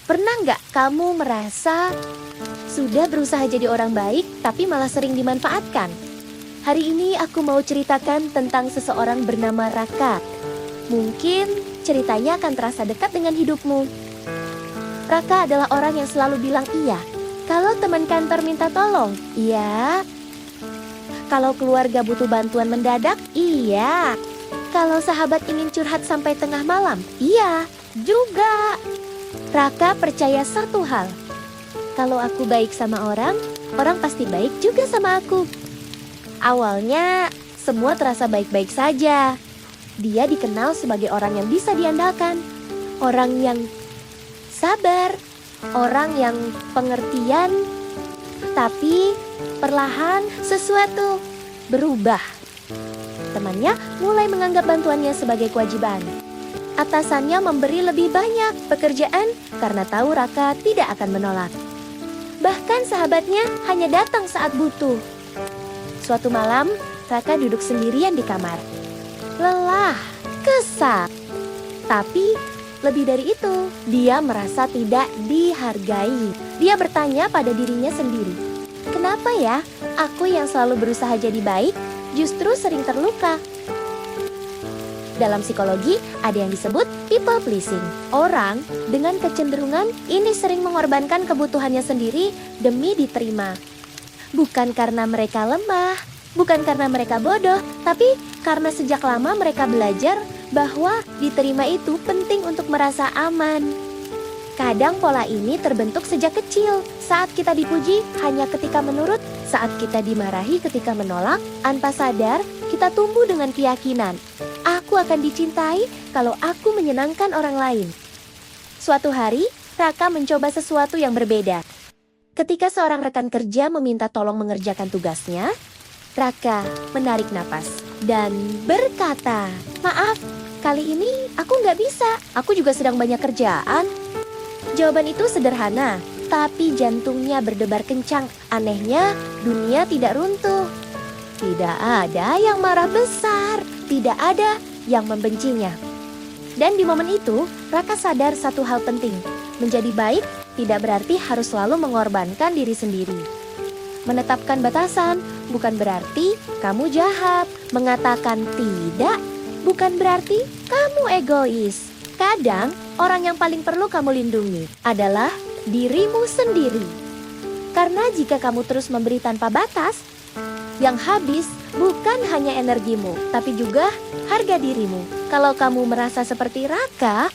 Pernah nggak kamu merasa sudah berusaha jadi orang baik, tapi malah sering dimanfaatkan? Hari ini aku mau ceritakan tentang seseorang bernama Raka. Mungkin ceritanya akan terasa dekat dengan hidupmu. Raka adalah orang yang selalu bilang iya. Kalau teman kantor minta tolong, iya. Kalau keluarga butuh bantuan mendadak, iya. Kalau sahabat ingin curhat sampai tengah malam, iya juga. Raka percaya satu hal. Kalau aku baik sama orang, orang pasti baik juga sama aku. Awalnya, semua terasa baik-baik saja. Dia dikenal sebagai orang yang bisa diandalkan. Orang yang sabar. Orang yang pengertian. Tapi, perlahan sesuatu berubah. Temannya mulai menganggap bantuannya sebagai kewajiban. Atasannya memberi lebih banyak pekerjaan karena tahu Raka tidak akan menolak. Bahkan sahabatnya hanya datang saat butuh. Suatu malam, Raka duduk sendirian di kamar. Lelah, kesal. Tapi lebih dari itu, dia merasa tidak dihargai. Dia bertanya pada dirinya sendiri, kenapa ya aku yang selalu berusaha jadi baik justru sering terluka? Dalam psikologi, ada yang disebut people pleasing. Orang dengan kecenderungan ini sering mengorbankan kebutuhannya sendiri demi diterima. Bukan karena mereka lemah, bukan karena mereka bodoh, tapi karena sejak lama mereka belajar bahwa diterima itu penting untuk merasa aman. Kadang pola ini terbentuk sejak kecil. Saat kita dipuji hanya ketika menurut, saat kita dimarahi ketika menolak, tanpa sadar kita tumbuh dengan keyakinan, aku akan dicintai kalau aku menyenangkan orang lain. Suatu hari, Raka mencoba sesuatu yang berbeda. Ketika seorang rekan kerja meminta tolong mengerjakan tugasnya, Raka menarik napas dan berkata, maaf, kali ini aku nggak bisa, aku juga sedang banyak kerjaan. Jawaban itu sederhana, tapi jantungnya berdebar kencang. Anehnya, dunia tidak runtuh. Tidak ada yang marah besar, tidak ada yang membencinya. Dan di momen itu, Raka sadar satu hal penting. Menjadi baik tidak berarti harus selalu mengorbankan diri sendiri. Menetapkan batasan bukan berarti kamu jahat. Mengatakan tidak bukan berarti kamu egois. Kadang, orang yang paling perlu kamu lindungi adalah dirimu sendiri. Karena jika kamu terus memberi tanpa batas, yang habis bukan hanya energimu, tapi juga harga dirimu. Kalau kamu merasa seperti Raka,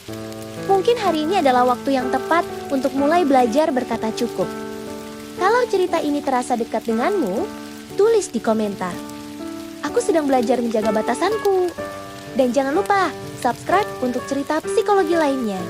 mungkin hari ini adalah waktu yang tepat untuk mulai belajar berkata cukup. Kalau cerita ini terasa dekat denganmu, tulis di komentar. Aku sedang belajar menjaga batasanku. Dan jangan lupa, subscribe untuk cerita psikologi lainnya.